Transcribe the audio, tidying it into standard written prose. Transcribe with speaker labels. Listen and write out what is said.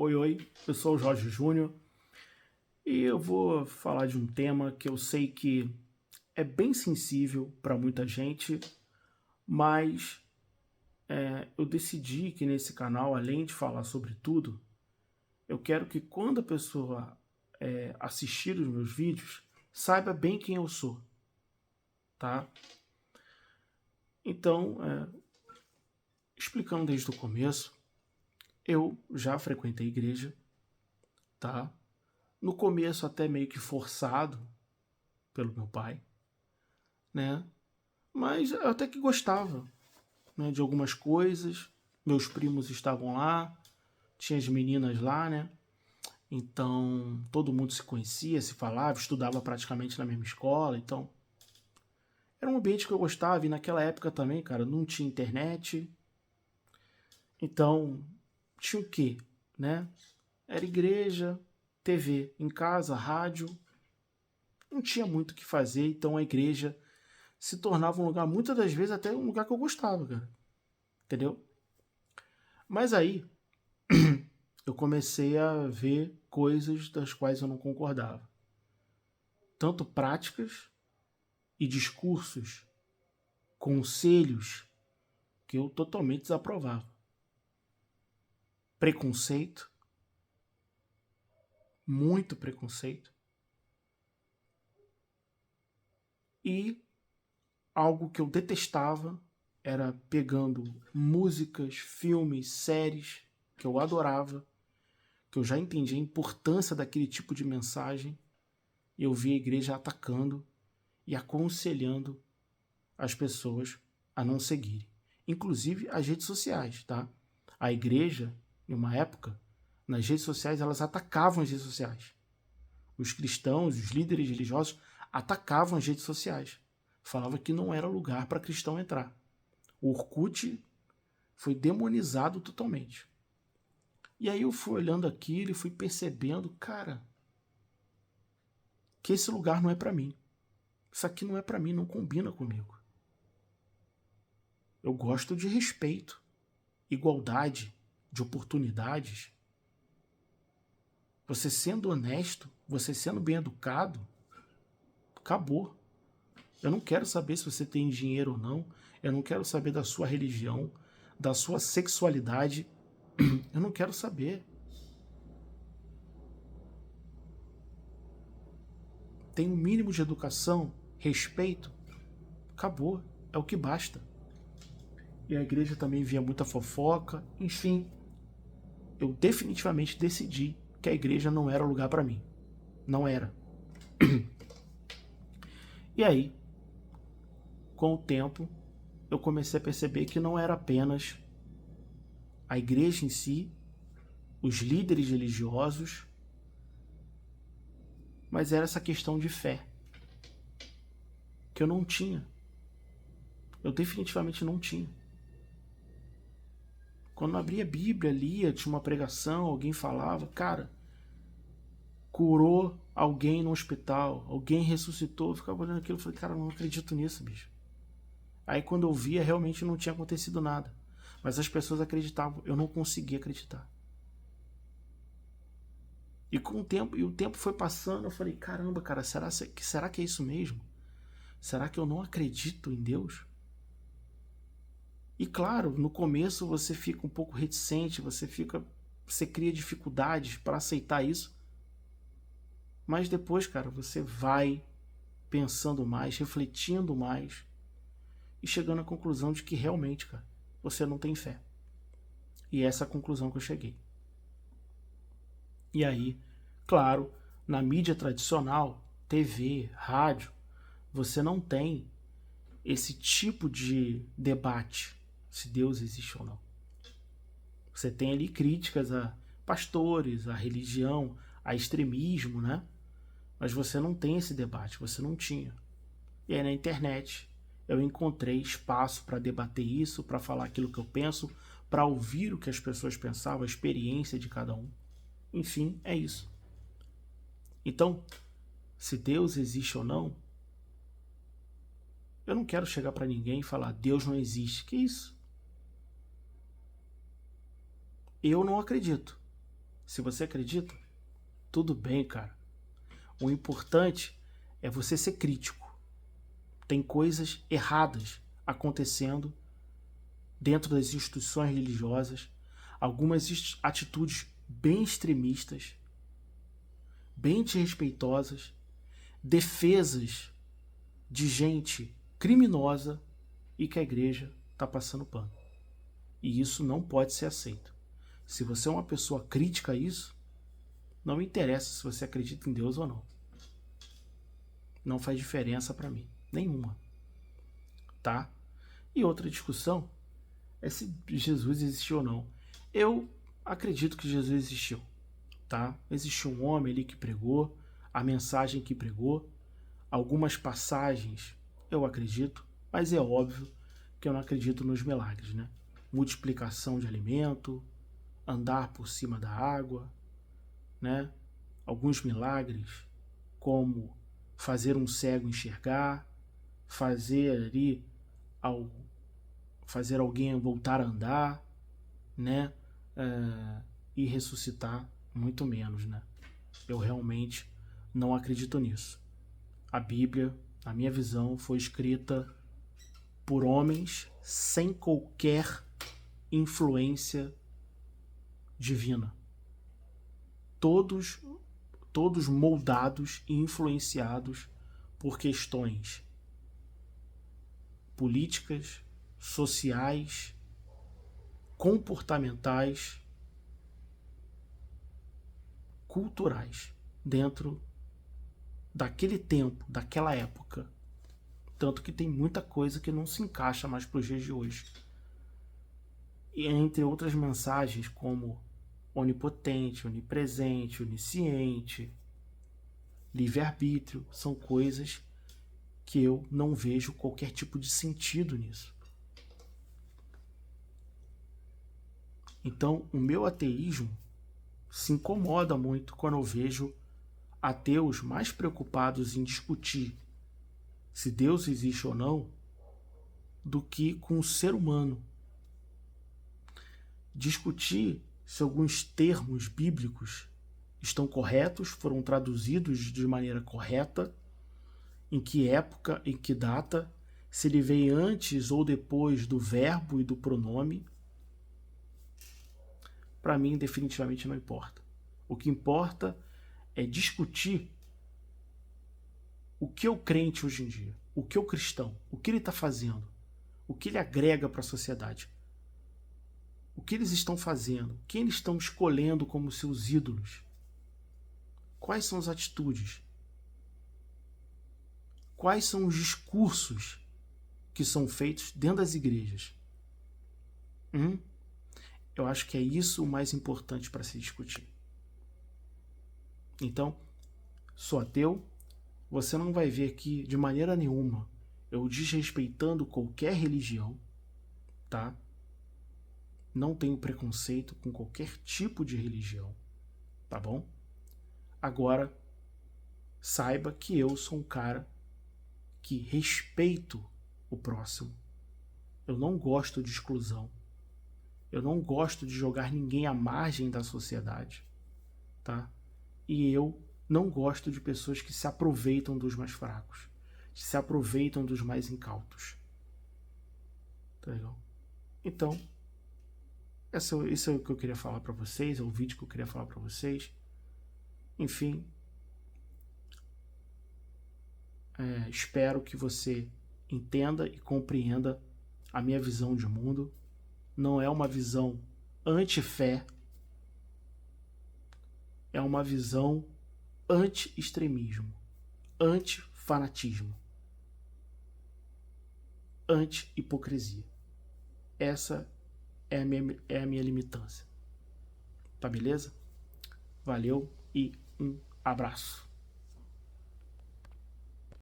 Speaker 1: Oi, oi, eu sou o Jorge Júnior e eu vou falar de um tema que eu sei que é bem sensível para muita gente, mas eu decidi que nesse canal, além de falar sobre tudo, eu quero que quando a pessoa assistir os meus vídeos, saiba bem quem eu sou, tá? Então, explicando desde o começo, eu já frequentei igreja, tá? No começo até meio que forçado pelo meu pai, né? Mas eu até que gostava, né, de algumas coisas. Meus primos estavam lá, tinha as meninas lá, né? Então todo mundo se conhecia, se falava, estudava praticamente na mesma escola. Então era um ambiente que eu gostava. E naquela época também, cara, não tinha internet. Então tinha o quê, né? Era igreja, TV em casa, rádio. Não tinha muito o que fazer. Então a igreja se tornava um lugar, muitas das vezes até um lugar que eu gostava, cara. Entendeu? Mas aí eu comecei a ver coisas das quais eu não concordava. Tanto práticas e discursos, conselhos que eu totalmente desaprovava. Preconceito, muito preconceito. E algo que eu detestava era pegando músicas, filmes, séries que eu adorava, que eu já entendi a importância daquele tipo de mensagem, e eu via a igreja atacando e aconselhando as pessoas a não seguirem. Inclusive as redes sociais, tá? A igreja, em uma época, nas redes sociais, elas atacavam as redes sociais. Os cristãos, os líderes religiosos, atacavam as redes sociais. Falava que não era lugar para cristão entrar. O Orkut foi demonizado totalmente. E aí eu fui olhando aquilo e fui percebendo, cara, que esse lugar não é para mim. Isso aqui não é para mim, não combina comigo. Eu gosto de respeito, igualdade, de oportunidades. Você sendo honesto, você sendo bem educado, acabou. Eu não quero saber se você tem dinheiro ou não. Eu não quero saber da sua religião, da sua sexualidade. Eu não quero saber. Tem um mínimo de educação, respeito. Acabou. É o que basta. E a igreja também via muita fofoca. Enfim, eu definitivamente decidi que a igreja não era o lugar para mim. Não era. E aí, com o tempo, eu comecei a perceber que não era apenas a igreja em si, os líderes religiosos, mas era essa questão de fé, que eu não tinha. Eu definitivamente não tinha. Quando eu abria a Bíblia, lia, tinha uma pregação, alguém falava, cara, curou alguém no hospital, alguém ressuscitou, eu ficava olhando aquilo e falei, cara, eu não acredito nisso, bicho. Aí quando eu via, realmente não tinha acontecido nada. Mas as pessoas acreditavam, eu não conseguia acreditar. E com o tempo, o tempo foi passando, eu falei, caramba, cara, será que é isso mesmo? Será que eu não acredito em Deus? E claro, no começo você fica um pouco reticente, você cria dificuldades para aceitar isso. Mas depois, cara, você vai pensando mais, refletindo mais e chegando à conclusão de que realmente, cara, você não tem fé. E essa é a conclusão que eu cheguei. E aí, claro, na mídia tradicional, TV, rádio, você não tem esse tipo de debate, se Deus existe ou não. Você tem ali críticas a pastores, a religião, a extremismo, né? Mas você não tem esse debate, você não tinha. E aí na internet eu encontrei espaço para debater isso, para falar aquilo que eu penso, para ouvir o que as pessoas pensavam, a experiência de cada um. Enfim, é isso. Então, se Deus existe ou não, eu não quero chegar para ninguém e falar Deus não existe. Que isso? Eu não acredito. Se você acredita, tudo bem, cara. O importante é você ser crítico. Tem coisas erradas acontecendo dentro das instituições religiosas, algumas atitudes bem extremistas, bem desrespeitosas, defesas de gente criminosa e que a igreja está passando pano. E isso não pode ser aceito. Se você é uma pessoa crítica a isso, não me interessa se você acredita em Deus ou não. Não faz diferença para mim. Nenhuma. Tá? E outra discussão é se Jesus existiu ou não. Eu acredito que Jesus existiu. Tá? Existiu um homem ali que pregou, a mensagem que pregou, algumas passagens eu acredito, mas é óbvio que eu não acredito nos milagres, né? Multiplicação de alimento, andar por cima da água, né? Alguns milagres, como fazer um cego enxergar, fazer alguém voltar a andar, né? E ressuscitar, muito menos, né? Eu realmente não acredito nisso. A Bíblia, na minha visão, foi escrita por homens sem qualquer influência divina. Todos moldados e influenciados por questões políticas, sociais, comportamentais, culturais, dentro daquele tempo, daquela época. Tanto que tem muita coisa que não se encaixa mais para os dias de hoje. E entre outras mensagens como onipotente, onipresente, onisciente, livre-arbítrio, são coisas que eu não vejo qualquer tipo de sentido nisso. Então, o meu ateísmo se incomoda muito quando eu vejo ateus mais preocupados em discutir se Deus existe ou não do que com o ser humano. Discutir se alguns termos bíblicos estão corretos, foram traduzidos de maneira correta, em que época, em que data, se ele veio antes ou depois do verbo e do pronome, para mim definitivamente não importa. O que importa é discutir o que é o crente hoje em dia, o que é o cristão, o que ele está fazendo, o que ele agrega para a sociedade, o que eles estão fazendo, quem eles estão escolhendo como seus ídolos, quais são as atitudes, quais são os discursos que são feitos dentro das igrejas. Eu acho que é isso o mais importante para se discutir. Então, sou ateu, você não vai ver aqui de maneira nenhuma eu desrespeitando qualquer religião, tá? Não tenho preconceito com qualquer tipo de religião, tá bom? Agora, saiba que eu sou um cara que respeito o próximo. Eu não gosto de exclusão. Eu não gosto de jogar ninguém à margem da sociedade, tá? E eu não gosto de pessoas que se aproveitam dos mais fracos, que se aproveitam dos mais incautos. Tá legal? Então, isso é o que eu queria falar para vocês, é o vídeo que eu queria falar para vocês. Enfim, espero que você entenda e compreenda a minha visão de mundo. Não é uma visão anti-fé, é uma visão anti-extremismo, anti-fanatismo, anti-hipocrisia. Essa é a minha limitância. Tá beleza? Valeu e um abraço.